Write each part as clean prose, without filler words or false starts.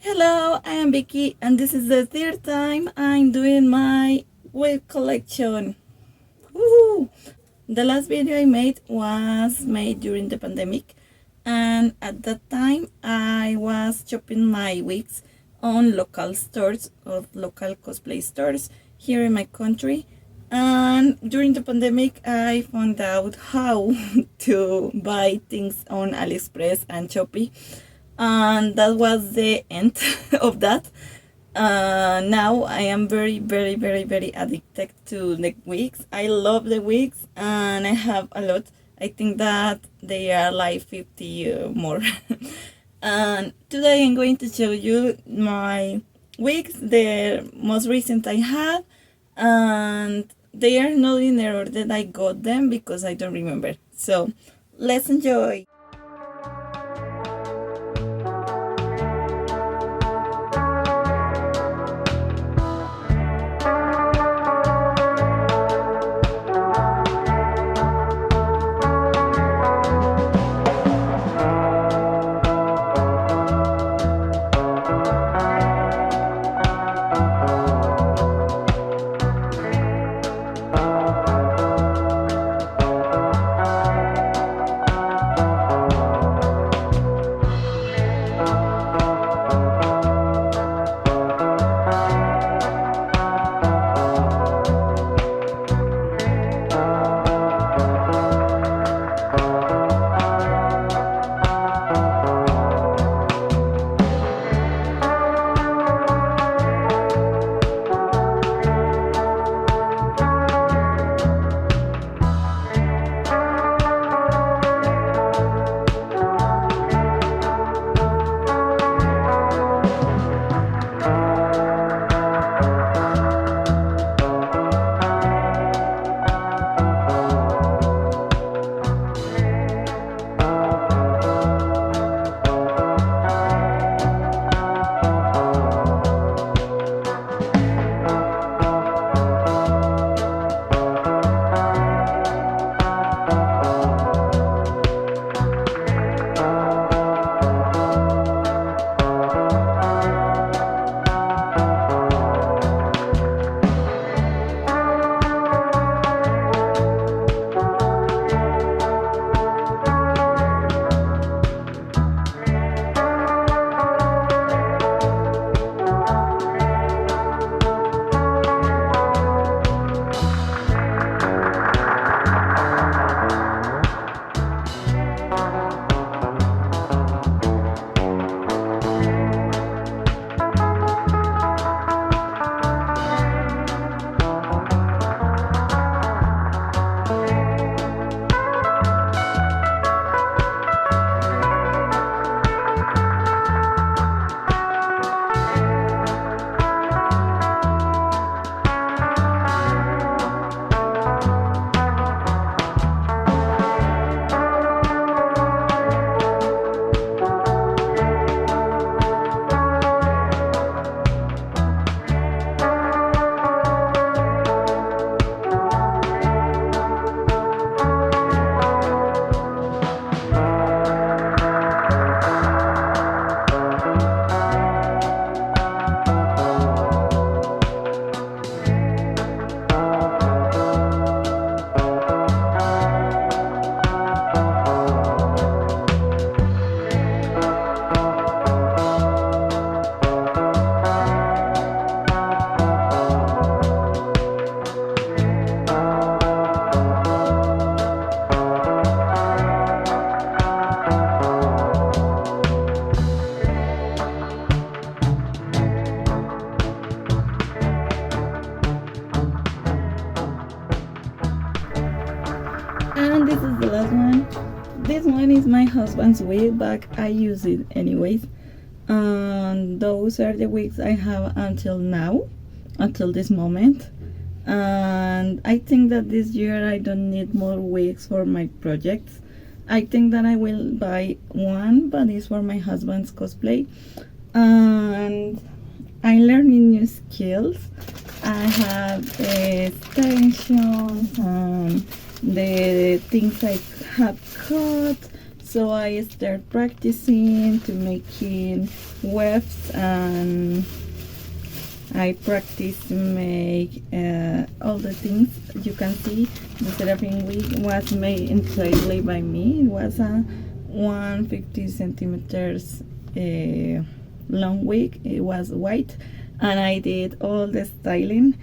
Hello, I am Vicky, and this is the third time I'm doing my wig collection. Woohoo! The last video I made was made during the pandemic, and at that time I was shopping my wigs on local stores of local cosplay stores here in my country. And during the pandemic, I found out how to buy things on AliExpress and Shopee, and that was the end of that. Now I am very addicted to the wigs. I love the wigs and I have a lot. I think that they are like 50 more. And today I'm going to show you my wigs, the most recent I have, and they are not in the order that I got them because I don't remember. So let's enjoy. And this is the last one. This one is my husband's wig, but I use it anyways. And those are the wigs I have until now, until this moment. And I think that this year I don't need more wigs for my projects. I think that I will buy one, but it's for my husband's cosplay. And I'm learning new skills. I have the extensions and the things I have cut. So I start practicing to making wefts, and I practice to make all the things. You can see the seraphim wig was made entirely by me. It was a 150 centimeters long wig. It was white, and I did all the styling.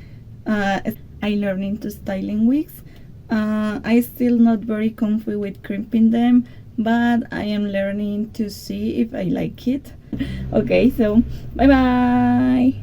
I learning to styling wigs. I still not very comfy with crimping them, but I am learning to see if I like it. Okay, so bye bye.